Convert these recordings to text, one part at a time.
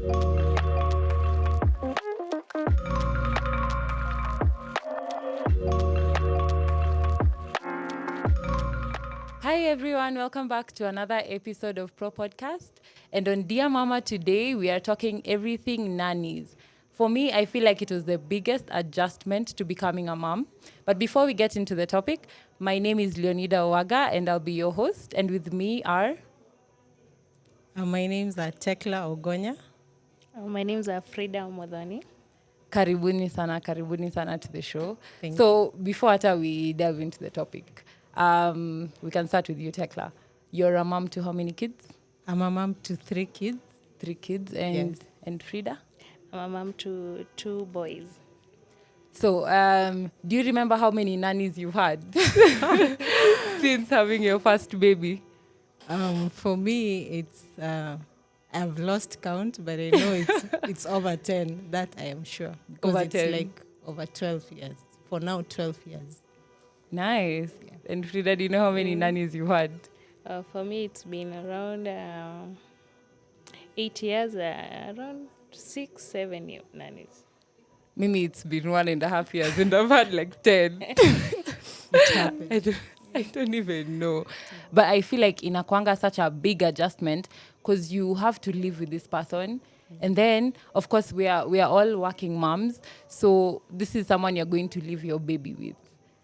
Hi everyone, welcome back to another episode of Pro Podcast. And on Dear Mama today, we are talking everything nannies. For me, I feel like it was the biggest adjustment to becoming a mom. But before we get into the topic, my name is Leonida Waga and I'll be your host. And with me are... My name's Tekla Ogonya. My name's Frida Omodhani. Karibuni sana to the show. Thank so before we delve into the topic, we can start with you, Tekla. You're a mom to how many kids? I'm a mom to 3 kids. 3 kids. And Frida? I'm a mom to 2 boys. So, do you remember how many nannies you've had since having your first baby? For me, it's I've lost count, but I know it's over 10. That I am sure, because Over it's 10. like over 12 years. For now, 12 years. Nice. Yeah. And Frida, do you know how many nannies you had? For me, it's been around 8 years, around 6, 7 years nannies. Maybe it's been 1.5 years and I've had like 10. It happened. I don't even know. But I feel like inakwanga such a big adjustment because you have to live with this person. And then, of course, we are all working moms. So this is someone you're going to leave your baby with.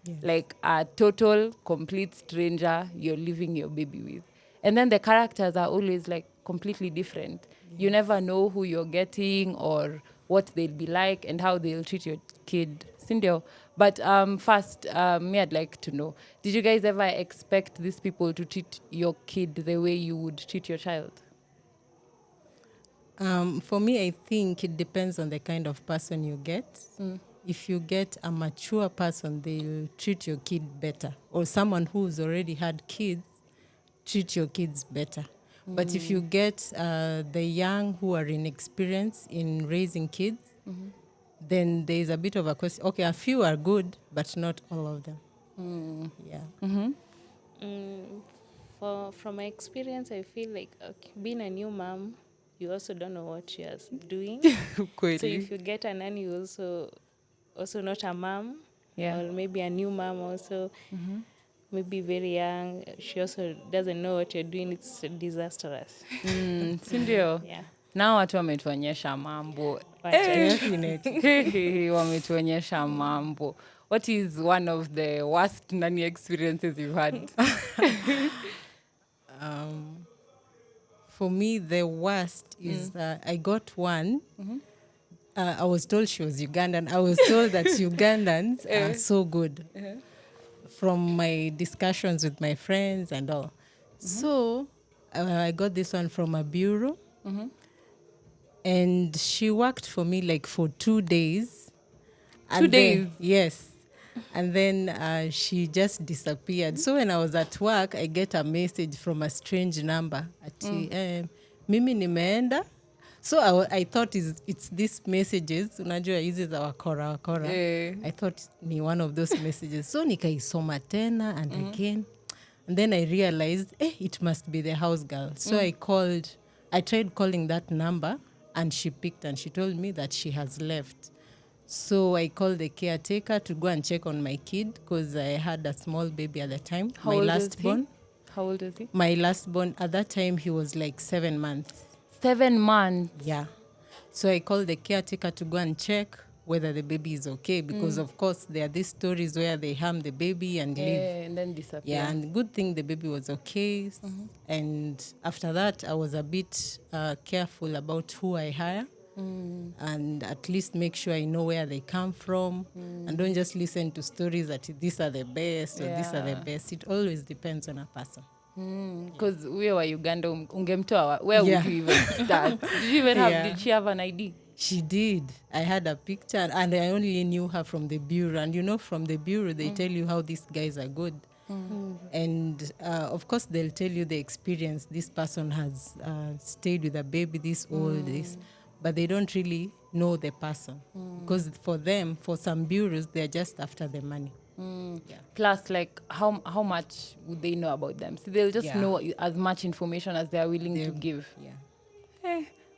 Yes. Like a total, complete stranger you're leaving your baby with. And then the characters are always like completely different. Yes. You never know who you're getting or what they'll be like and how they'll treat your kid. Cindy. But first, me, I'd like to know, did you guys ever expect these people to treat your kid the way you would treat your child? For me, I think it depends on the kind of person you get. If you get a mature person, they'll treat your kid better. Or someone who's already had kids, treat your kids better. But if you get the young who are inexperienced in raising kids, then there's a bit of a question. Okay, a few are good, but not all of them. Yeah. From my experience, I feel like being a new mom, you also don't know what you're doing. So if you get a nanny who's also not a mom, or maybe a new mom also, maybe very young, she also doesn't know what you're doing, it's disastrous. Sindio? Yeah. Now watu wametuonyesha mambo. Definitely. Wametuonyesha mambo. What is one of the worst nanny experiences you've had? For me, the worst is I got one. I was told she was Ugandan. I was told that Ugandans are so good from my discussions with my friends and all. So I got this one from a bureau. And she worked for me like for 2 days. 2 days? Then, yes. And then she just disappeared. So when I was at work, I get a message from a strange number. Mimi nimeenda. So I thought it's these messages. Unajua hizi za wakora. I thought ni one of those messages. So nikaisoma tena and again. And then I realized, it must be the house girl. So I tried calling that number and she picked and she told me that she has left. So I called the caretaker to go and check on my kid because I had a small baby at the time. How old is he? How old is he? My last born, at that time, he was like 7 months. 7 months? Yeah. So I called the caretaker to go and check whether the baby is okay because, of course, there are these stories where they harm the baby and leave. And then disappear. Yeah, and good thing the baby was okay. And after that, I was a bit careful about who I hire. And at least make sure I know where they come from and don't just listen to stories that these are the best or these are the best. It always depends on a person. Because we were Uganda, ungemtoa, where would you even start? Did she have an ID? She did. I had a picture and I only knew her from the bureau. And you know, from the bureau, they tell you how these guys are good. And of course, they'll tell you the experience. This person has stayed with a baby this old, this. But they don't really know the person. Because for them, for some bureaus, they're just after the money. Yeah. Plus, like, how much would they know about them? So they'll just know as much information as they're willing to give. Yeah.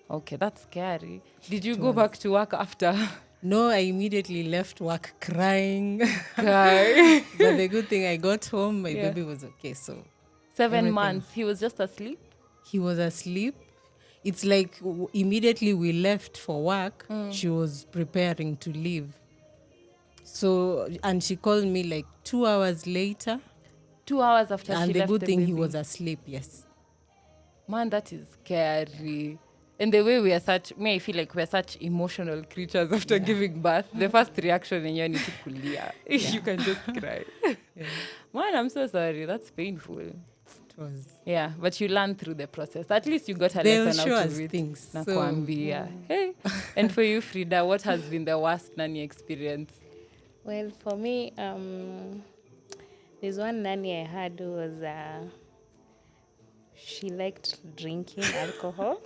Okay, that's scary. Did you go back to work after? No, I immediately left work crying. Guy. But the good thing, I got home, my baby was okay. So 7 everything. months. He was just asleep? He was asleep. It's like immediately we left for work, she was preparing to leave. So, and she called me like 2 hours later. 2 hours after she And the left good the thing, baby. he was asleep, yes. Man, that is scary. And the way we are such, me, I feel like we're such emotional creatures after giving birth. The first reaction in you need to kulia. You can just cry. Man, I'm so sorry. That's painful. It was. Yeah, but you learn through the process. At least you got a They'll lesson show out us of it. things. So, Nakwambia. Hey. And for you, Frida, what has been the worst nanny experience? Well, for me, there's one nanny I had who was, she liked drinking alcohol.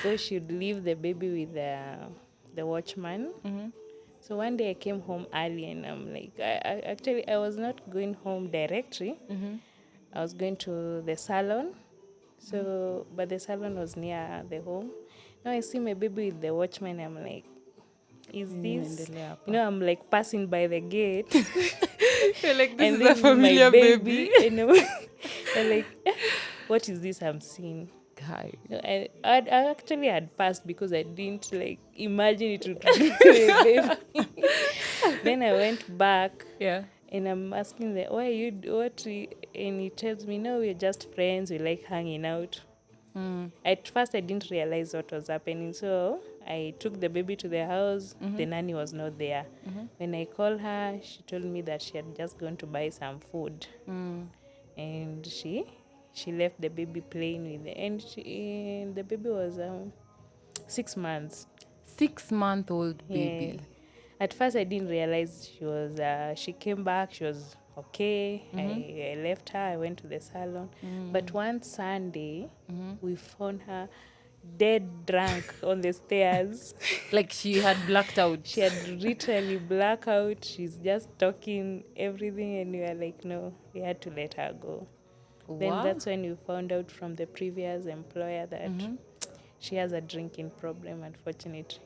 So she'd leave the baby with the watchman. So one day I came home early and I'm like, I was not going home directly. I was going to the salon. So, but the salon was near the home. Now I see my baby with the watchman. I'm like, is this? You know, I'm like passing by the gate. You're like, this and is a familiar my baby. And I'm like, what is this I'm seeing? Guy. No, I actually had passed because I didn't like imagine it would be a baby. Then I went back. Yeah. And I'm asking the why you what and he tells me no, we're just friends, we like hanging out. At first I didn't realize what was happening, so I took the baby to the house. The nanny was not there. When I called her, she told me that she had just gone to buy some food. And she left the baby playing with it. And the baby was 6 months. 6-month-old baby. Yeah. At first, I didn't realize she was. She came back. She was okay. I left her. I went to the salon. But one Sunday, we found her dead drunk on the stairs. Like she had blacked out. She had literally blacked out. She's just talking everything, and we were like, no, we had to let her go. Then Wow. that's when we found out from the previous employer that she has a drinking problem, unfortunately.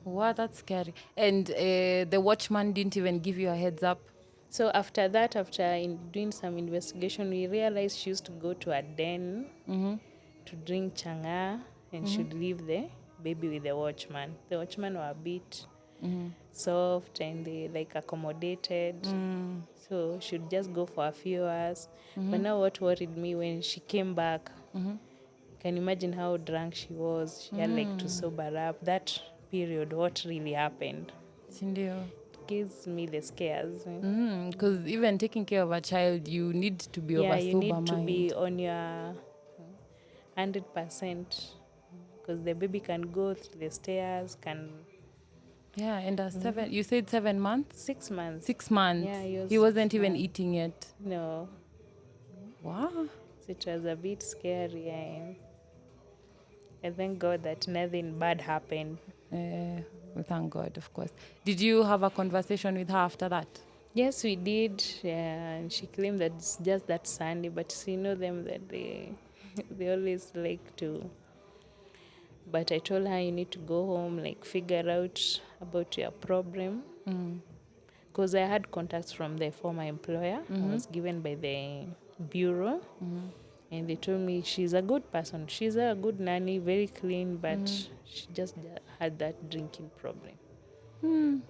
Wow, that's scary. And the watchman didn't even give you a heads up? So after that, after doing some investigation, we realized she used to go to a den to drink changa, and she'd leave the baby with the watchman. The watchman were a bit soft and they like accommodated. So she'd just go for a few hours. But now what worried me when she came back, you can imagine how drunk she was. She had like to sober up. That period, what really happened? Sindio. Gives me the scares. Because even taking care of a child, you need to be of a you sober need to mind. be on your 100%, because the baby can go through the stairs, can. Yeah, and you said 7 months? 6 months. 6 months. Yeah, he wasn't even eating yet. No. Wow. So it was a bit scary, and I thank God that nothing bad happened. We thank God, of course. Did you have a conversation with her after that? Yes, we did. And she claimed that it's just that Sunday, but you know them that they always like to. But I told her, you need to go home, like figure out about your problem. Because I had contacts from the former employer. I was given by the bureau. And they told me she's a good person. She's a good nanny, very clean, but she just had that drinking problem.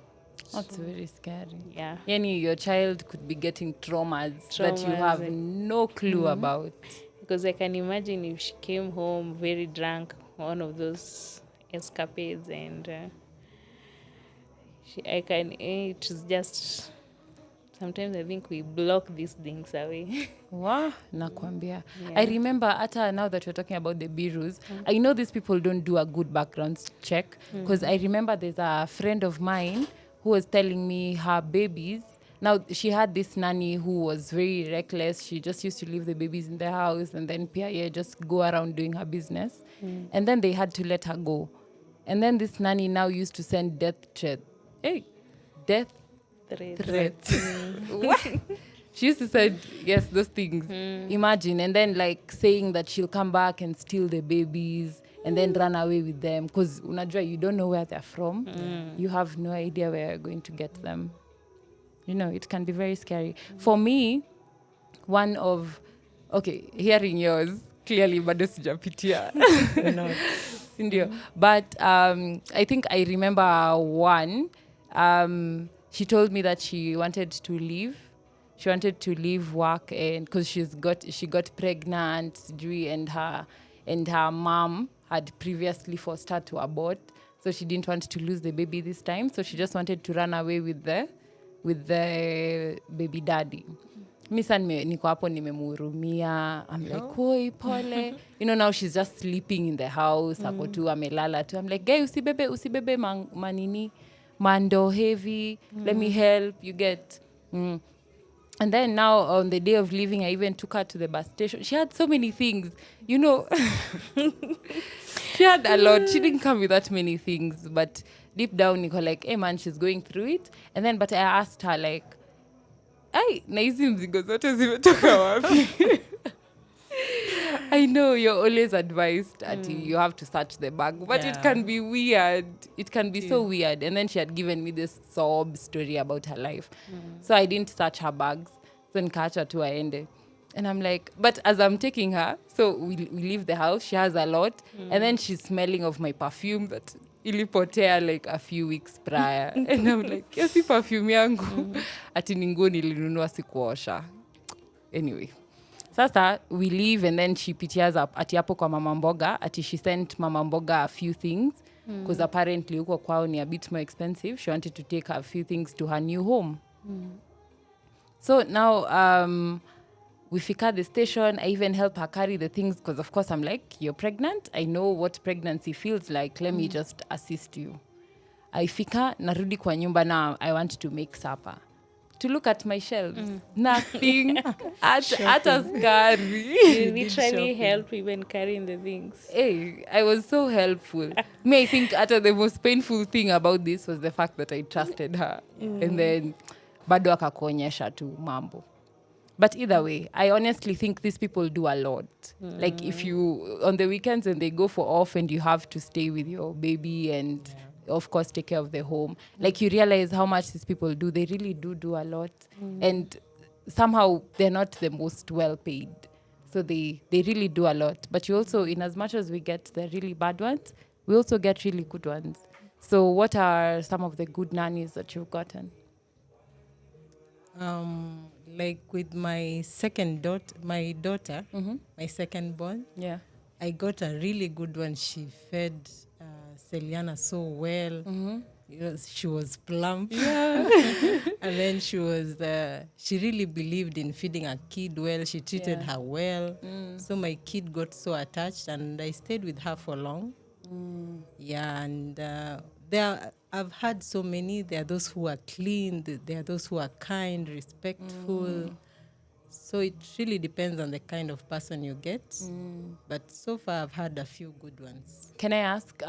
That's very scary. Yeah. Yani, your child could be getting traumas that you have no clue about. Because I can imagine if she came home very drunk, one of those escapades, and it's just, sometimes I think we block these things away. Wow, nakwambia. I remember now that we're talking about the bureaus, I know these people don't do a good background check, because I remember there's a friend of mine who was telling me her babies. Now, she had this nanny who was very reckless. She just used to leave the babies in the house and then just go around doing her business. And then they had to let her go. And then this nanny now used to send death threats. Hey, death threats. What? She used to say, yes, those things. Imagine. And then like saying that she'll come back and steal the babies and then run away with them. Because unajua, you don't know where they're from. You have no idea where you're going to get them. You know, it can be very scary. For me, one of, okay, hearing yours, clearly bado sijapitia. Sindio. But I think I remember one. She told me that she wanted to leave. She wanted to leave work, and because she got pregnant, and her mom had previously forced her to abort, so she didn't want to lose the baby this time. So she just wanted to run away with the baby daddy. Misa niko hapo nimemhurumia. I'm like, oi pole. You know, now she's just sleeping in the house. Hapo tu amelala tu. I'm like, guy, usibebe manini mando heavy. Let me help you get. And then now on the day of leaving, I even took her to the bus station. She had so many things, you know. She had a lot. She didn't come with that many things, but deep down, Nico, like, hey man, she's going through it. And then, but I asked her, like, ai, na hizi mzigo zote zimetoka wapi? I know you're always advised that you have to search the bag, but it can be weird. It can be so weird. And then she had given me this sob story about her life. So I didn't search her bags. So nikaacha tu aende. And I'm like, but as I'm taking her, so we leave the house, she has a lot. And then she's smelling of my perfume that ilipotea like a few weeks prior. And I'm like, yasi perfume yangu. Ati ni nguo nilinunua sikuosha. Anyway. Sasa, we leave and then she pitias up ati hapo kwa mama mboga. Ati she sent mama mboga a few things. Because apparently huko kwao ni a bit more expensive. She wanted to take a few things to her new home. So now, we fika at the station. I even help her carry the things because, of course, I'm like, you're pregnant. I know what pregnancy feels like. Let me just assist you. I fika, narudi kwa nyumba now. I want to make supper. To look at my shelves. Nothing. at a scary. You literally help even carrying the things. Hey, I was so helpful. I think the most painful thing about this was the fact that I trusted her. And then, bado akakuonyesha tu mambo. But either way, I honestly think these people do a lot. Like if you, on the weekends when they go for off and you have to stay with your baby and of course take care of the home, like you realize how much these people do. They really do a lot. And somehow they're not the most well paid. So they really do a lot. But you also, in as much as we get the really bad ones, we also get really good ones. So what are some of the good nannies that you've gotten? Like with my daughter, my second born, I got a really good one. She fed Celiana so well. You know, she was plump. And then she really believed in feeding a kid well. She treated her well. So my kid got so attached and I stayed with her for long. And I've had so many. There are those who are clean. There are those who are kind, respectful. So it really depends on the kind of person you get. But so far, I've had a few good ones. Can I ask,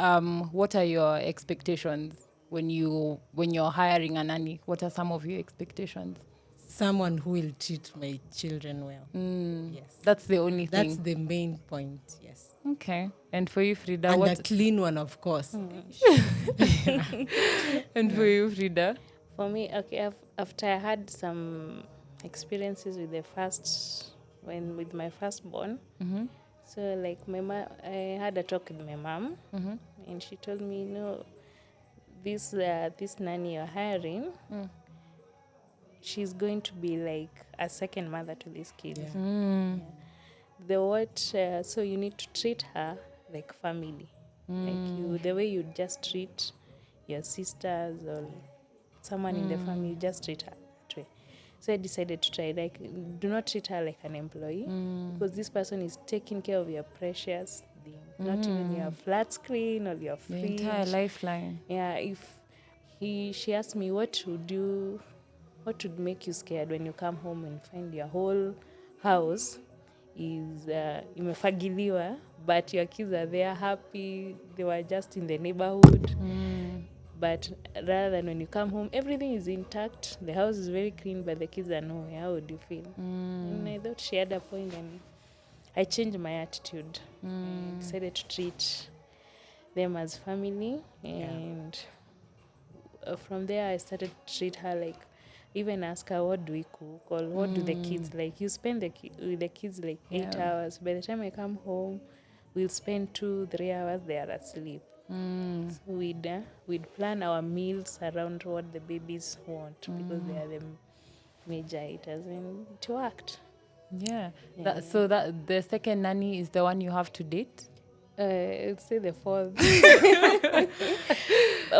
what are your expectations when you're hiring a nanny? What are some of your expectations? Someone who will treat my children well. Yes. That's the only thing. That's the main point, yes. Okay. And for you, Frida? And a clean one, of course. And for you, Frida? For me, okay, after I had some experiences with with my firstborn, so like I had a talk with my mom, and she told me, this nanny you're hiring, she's going to be like a second mother to this kid. So you need to treat her like family, like the way you just treat your sisters or someone in the family, you just treat her that way. So I decided to try, like, do not treat her like an employee, because this person is taking care of your precious thing, not even your flat screen or your fridge. The entire lifeline. Yeah, if she asked me what would make you scared when you come home and find your whole house is imefagiliwa, but your kids are there happy, they were just in the neighborhood. But rather than when you come home, everything is intact. The house is very clean, but the kids are nowhere. How would you feel? And I thought she had a point, and I changed my attitude. I decided to treat them as family, and from there I started to treat her like, even ask her, what do we cook, or what do the kids like? You spend with the kids like 8 hours. By the time I come home, we'll spend 2-3 hours they are asleep. So we'd plan our meals around what the babies want, because they are the major eaters, and it worked. So that the second nanny is the one you have to date? I'd say the fourth.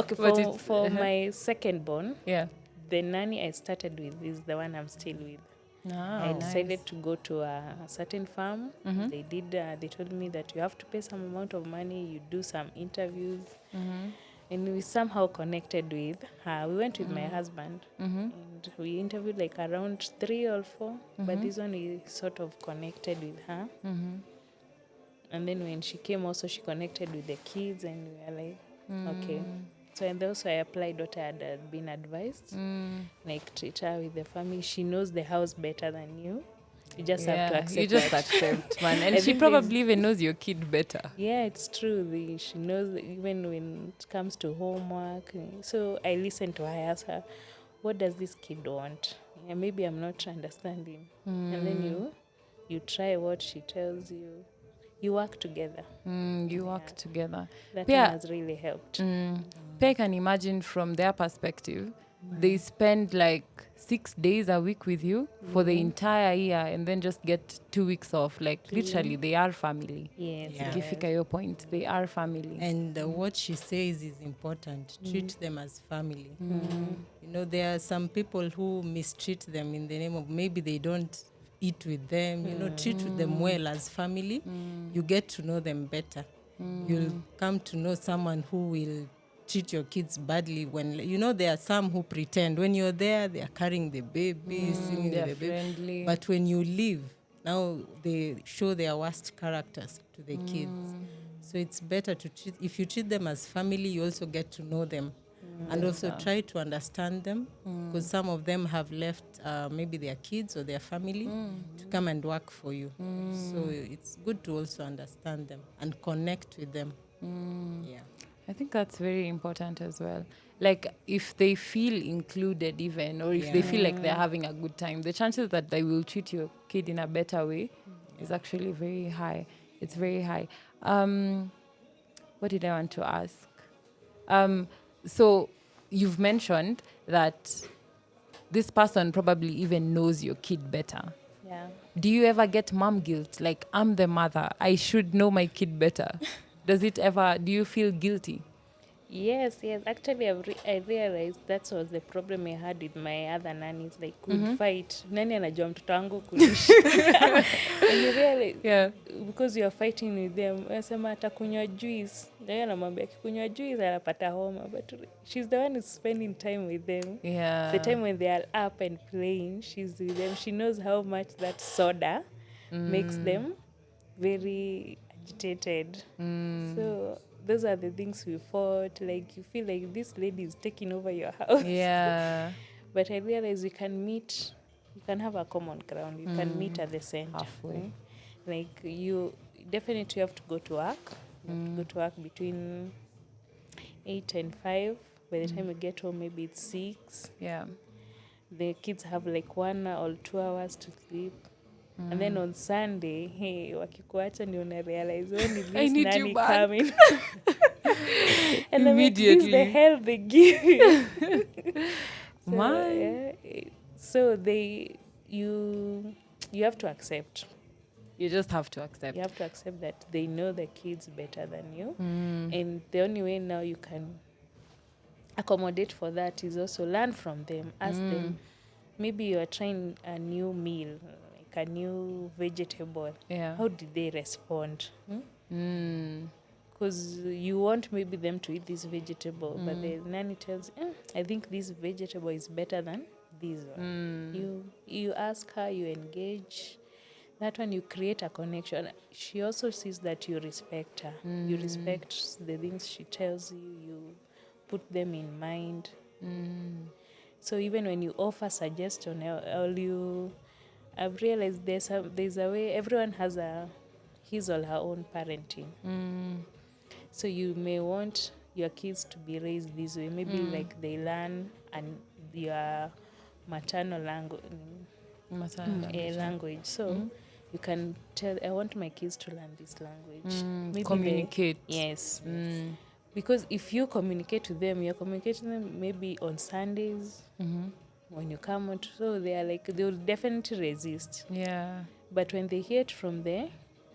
Okay, for my second born, the nanny I started with is the one I'm still with. I decided to go to a certain farm. They told me that you have to pay some amount of money, you do some interviews. And we somehow connected with her. We went with my husband, and we interviewed like around 3 or 4. But this one, we sort of connected with her. And then when she came also, she connected with the kids, and we were like, okay. So, and also I applied what I had been advised. Like, treat her with the family. She knows the house better than you. You just have to accept. You just that. accept, man. And she probably even knows your kid better. Yeah, it's true. She knows even when it comes to homework. So I listen to her, I ask her, what does this kid want? Yeah, maybe I'm not understanding. And then you try what she tells you. You work together. You work together. That one has really helped. I can imagine from their perspective, they spend like 6 days a week with you for the entire year, and then just get 2 weeks off. Like literally, they are family. Yes. Ikifika your point, they are family. And what she says is important. Treat them as family. You know, there are some people who mistreat them in the name of maybe they don't eat with them. You know, treat them well as family. You get to know them better. You'll come to know someone who will treat your kids badly when, you know, there are some who pretend when you're there they are carrying the baby, singing they're with the baby, friendly. but when you leave, now they show their worst characters to the kids. So it's better to treat, if you treat them as family, you also get to know them, and also try to understand them, because some of them have left maybe their kids or their family to come and work for you. So it's good to also understand them and connect with them. Yeah. I think that's very important as well. Like if they feel included even, or if they feel like they're having a good time, the chances that they will treat your kid in a better way is actually very high. It's very high. What did I want to ask? So you've mentioned that this person probably even knows your kid better. Yeah. Do you ever get mom guilt? Like, I'm the mother, I should know my kid better. Do you feel guilty? Yes. Actually, I realized that was the problem I had with my other nannies. Like, we'd fight. Nani anajua mtoto wangu kulishi. And you realize, because you are fighting with them, unasema atakunywa juice. Ndio anamwambia akikunywa juice anapata homa. But she's the one who's spending time with them. Yeah. The time when they are up and playing, she's with them. She knows how much that soda makes them very agitated. So those are the things we fought. Like, you feel like this lady is taking over your house. Yeah. But I realize we can meet, you can have a common ground. You can meet at the center. Halfway. Like, you definitely have to go to work. You have to go to work between 8 and 5. By the time you get home, maybe it's 6. Yeah. The kids have like 1 or 2 hours to sleep. And then on Sunday, hey, wakikuacha ndio una realize when is I this need nanny you back. coming? And Immediately. this is the hell they give you. So you have to accept. You just have to accept. You have to accept that they know the kids better than you. And the only way now you can accommodate for that is also learn from them. Ask them. Maybe you are trying a new meal, like a new vegetable. Yeah. How did they respond? Because you want maybe them to eat this vegetable, but the nanny tells you, I think this vegetable is better than this one. You ask her, you engage. That one, you create a connection. She also sees that you respect her. You respect the things she tells you. You put them in mind. So even when you offer suggestion, I've realized there's a way everyone has his or her own parenting. So you may want your kids to be raised this way. Maybe like they learn and their maternal language. So you can tell, I want my kids to learn this language. Maybe Communicate. Yes. Because if you communicate to them, you're communicating them maybe on Sundays when you come out. So they will definitely resist. Yeah. But when they hear it from the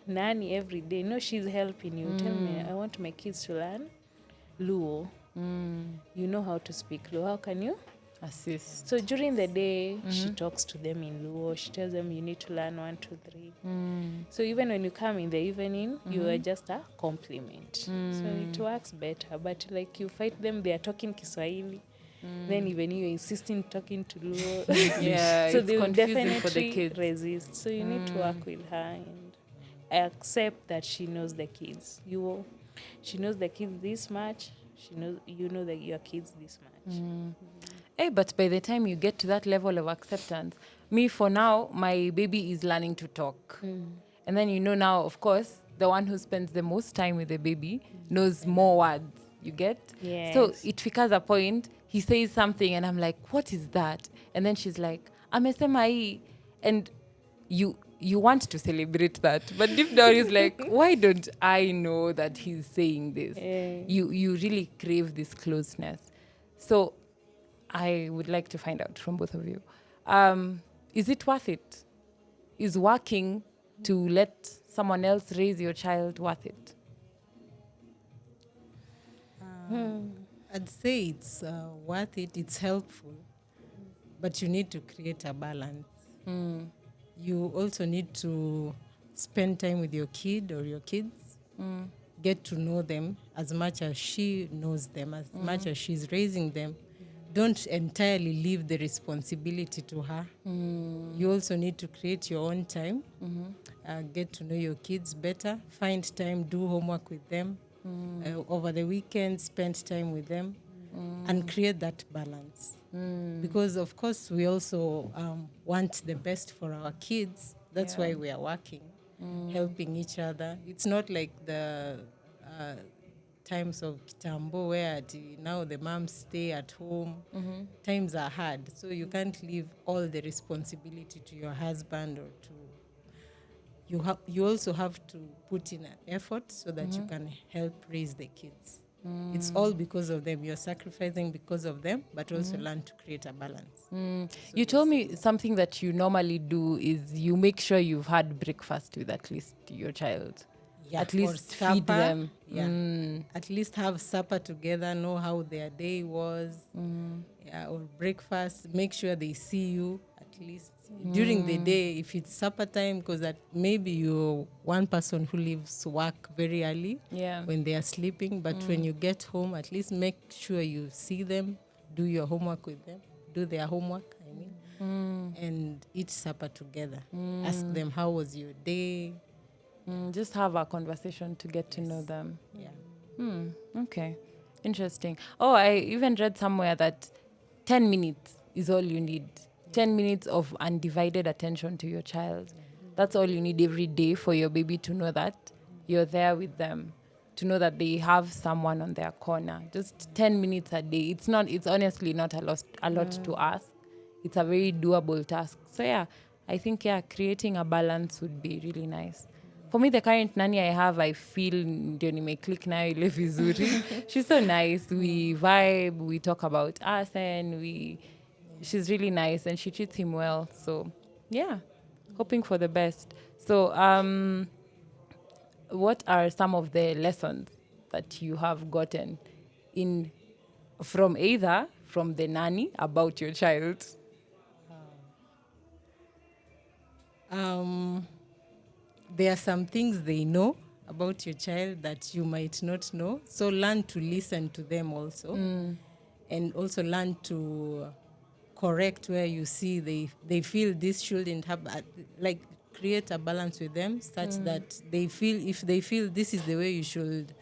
nanny every day, no, she's helping you. Tell me, I want my kids to learn Luo. You know how to speak Luo. How can you Assist. So during the day, she talks to them in Luo. She tells them you need to learn 1, 2, 3. So even when you come in the evening, you are just a compliment. So it works better. But like you fight them, they are talking Kiswahili. Then even you insisting talking to Luo. Yeah, So it's they will confusing definitely for the kids. resist. So you need to work with her and accept that she knows the kids. She knows the kids this much. You know that your kids this much. Hey, but by the time you get to that level of acceptance, me for now, my baby is learning to talk. And then now, of course, the one who spends the most time with the baby knows more words. You get? Yes. So it fikas a point, he says something and I'm like, what is that? And then she's like, amesema hii. And you want to celebrate that. But deep down is like, why don't I know that he's saying this? You really crave this closeness. So I would like to find out from both of you. Is it worth it? Is working to let someone else raise your child worth it? I'd say it's worth it. It's helpful. But you need to create a balance. You also need to spend time with your kid or your kids. Get to know them as much as she knows them, as much as she's raising them. Don't entirely leave the responsibility to her. You also need to create your own time. Get to know your kids better. Find time, do homework with them. Over the weekend, spend time with them. And create that balance. Because, of course, we also want the best for our kids. That's why we are working, helping each other. It's not like the times of Kitambo where now the moms stay at home. Times are hard. So you can't leave all the responsibility to your husband or to... You also have to put in an effort so that you can help raise the kids. It's all because of them. You're sacrificing because of them, but also learn to create a balance. So you told me something that you normally do is you make sure you've had breakfast with at least your child. Yeah, at or least feed supper. them. Yeah. At least have supper together, know how their day was. Yeah, or breakfast. Make sure they see you at least during the day if it's supper time, because that maybe you're one person who leaves work very early when they are sleeping. But when you get home, at least make sure you see them, do your homework with them, do their homework, and eat supper together. Ask them, how was your day? Just have a conversation to get to know them. Yeah. Okay. Interesting. Oh, I even read somewhere that 10 minutes is all you need. 10 minutes of undivided attention to your child. That's all you need every day for your baby to know that you're there with them, to know that they have someone on their corner. Just 10 minutes a day. It's honestly not a lot to ask. It's a very doable task. So yeah, I think creating a balance would be really nice. For me, the current nanny I have, I feel ndio nimeclick nayo ile vizuri. She's so nice. We vibe, we talk about us, and she's really nice and she treats him well. So yeah, hoping for the best. So what are some of the lessons that you have gotten from the nanny about your child? There are some things they know about your child that you might not know. So learn to listen to them also. And also learn to correct where you see they feel this shouldn't happen. Like create a balance with them such that if they feel this is the way you should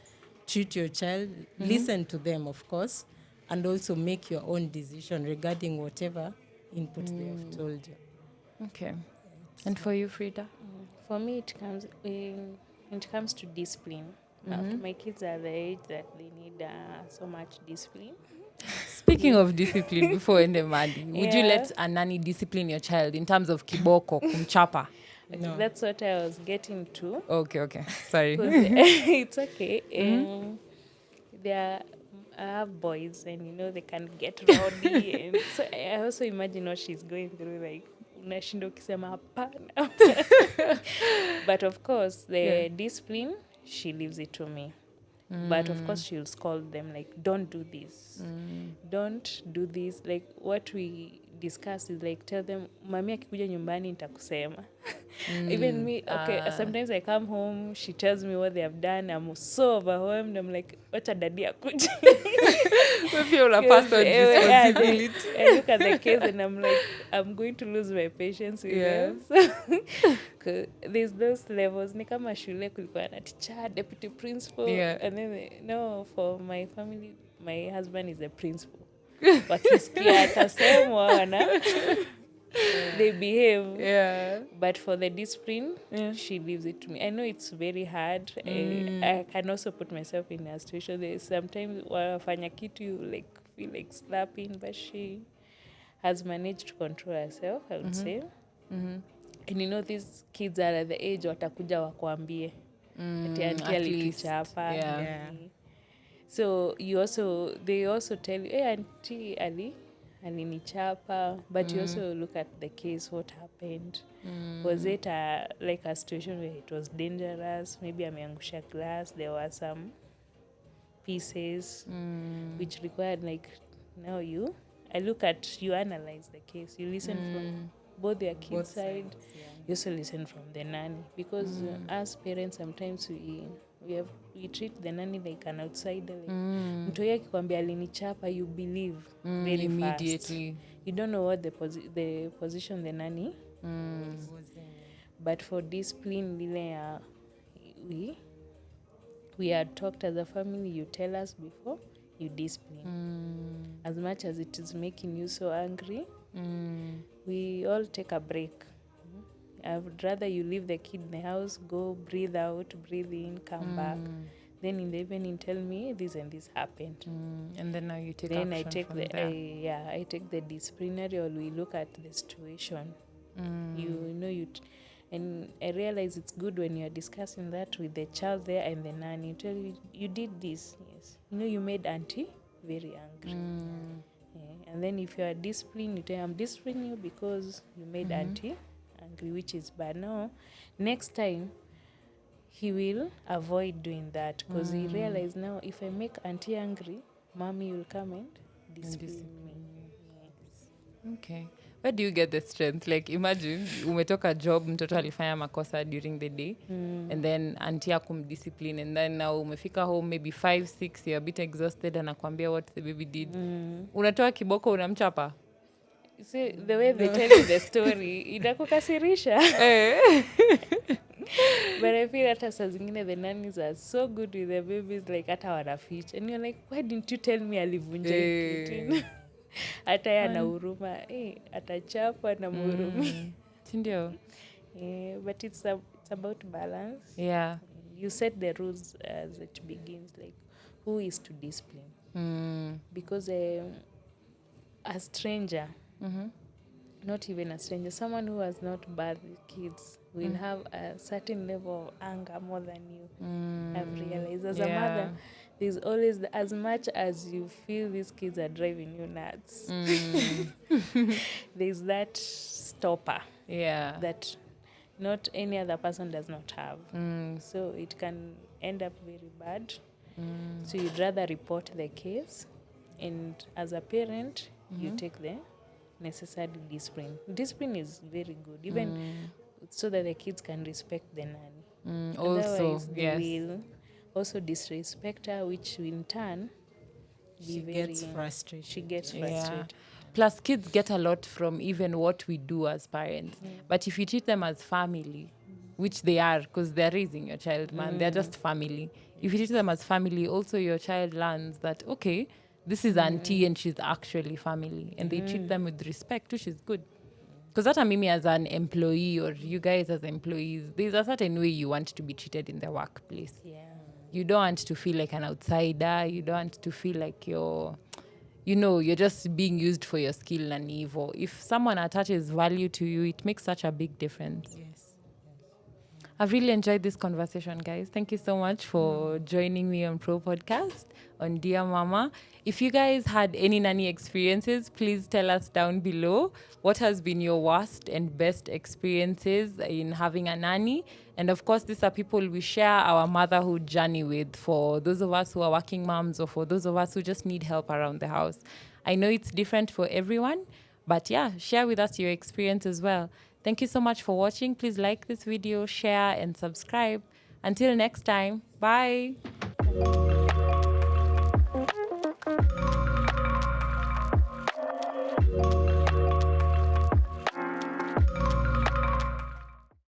treat your child, listen to them, of course. and also make your own decision regarding whatever input they have told you. Okay. And for you, Frida? For me, it comes when it comes to discipline. My kids are the age that they need so much discipline. Speaking of discipline, before ende madi, would you Yeah. let a nanny discipline your child in terms of kiboko, kumchapa? Okay, No. that's what I was getting to. Okay. Sorry. 'Cause it's okay. I have boys, and they can get rowdy, and so I also imagine what she's going through. Like, unashinda ukisema hapana. But of course, the discipline, she leaves it to me. But of course, she'll scold them like, "Don't do this, don't do this." Like what we discussed is like, tell them, "Mami akikuja nyumbani nitakusema." Even me, okay, sometimes I come home, she tells me what they have done, I'm so overwhelmed. I'm like, wacha daddy akuje. We feel a personal responsibility. I look at the case and I'm like, I'm going to lose my patience with them. So, there's those levels. Ni kama shule kulikuwa na teacher, deputy principal, and then for my family, my husband is the principal. Wakisikia atasemwa wana they behave. Yeah. But for the discipline, she leaves it to me. I know it's very hard. I can also put myself in a situation. There's sometimes wafanya kitu you like feel like slapping, but she has managed to control herself, I would say. And these kids are at the age watakuja wakuambie. Ati auntie alituchapa. Yeah. So they also tell you, hey, auntie alinichapa, but you also look at the case, what happened. Was it like a situation where it was dangerous? Maybe ameangusha glass, there were some pieces which required like, now you analyze the case, you listen from both their kids' side, you also listen from the nanny, because as parents sometimes we treat the nanny like an outsider. Like, mtu akikwambia alinichapa, you believe very immediately. fast. You don't know what the position the nanny Was in. But for discipline, we had talked as a family. You tell us before you discipline. As much as it is making you so angry, we all take a break. I would rather you leave the kid in the house, go breathe out, breathe in, come back. Then in the evening, tell me this and this happened. And then now you take then action I take from there. I take the disciplinary, or we look at the situation. And I realize it's good when you're discussing that with the child there and the nanny. Tell you did this, yes. You made auntie very angry. Yeah. And then if you are disciplined, you tell I'm disciplining you because you made auntie angry, which is bad. No, next time he will avoid doing that, because he realizes now if I make auntie angry, mommy will come and discipline me. Yes. Okay. Where do you get the strength? Like, imagine umetoka job, mtoto alifanya makosa during the day, and then auntie akumdiscipline, and then now umefika home maybe 5, 6, you're a bit exhausted, anakwambia what the baby did. Unatoa kiboko, unamchapa? See, the way they tell you the story, itakukasirisha. But I feel hata saa zingine the nannies are so good with the babies, like hata wanaficha. And you're like, why didn't you tell me alivunja kitu? Hata ya na huruma, atachapa na mhurumi. Sindio? But it's about balance. Yeah. You set the rules as it begins, like who is to discipline. Because a stranger, not even a stranger, someone who has not birthed kids will have a certain level of anger more than you. I've realized as a mother, there's always as much as you feel these kids are driving you nuts. There's that stopper that not any other person does not have. So it can end up very bad. So you'd rather report the case, and as a parent, you take the necessary discipline. Discipline is very good, even so that the kids can respect the nanny. Also, they will also disrespect her, which in turn She gets frustrated. She gets frustrated. Plus, kids get a lot from even what we do as parents. But if you treat them as family, which they are, because they're raising your child, man, they're just family. If you treat them as family, also your child learns that, okay, This is auntie and she's actually family. And they treat them with respect, which is good. Because that mimi as an employee or you guys as employees, there's a certain way you want to be treated in the workplace. Yeah. You don't want to feel like an outsider. You don't want to feel like you're just being used for your skill and evil. If someone attaches value to you, it makes such a big difference. Yes. I've really enjoyed this conversation, guys. Thank you so much for joining me on Pro Podcast on Dear Mama. If you guys had any nanny experiences, please tell us down below. What has been your worst and best experiences in having a nanny? And of course, these are people we share our motherhood journey with, for those of us who are working moms or for those of us who just need help around the house. I know it's different for everyone, but yeah, share with us your experience as well. Thank you so much for watching. Please like this video, share, and subscribe. Until next time, bye.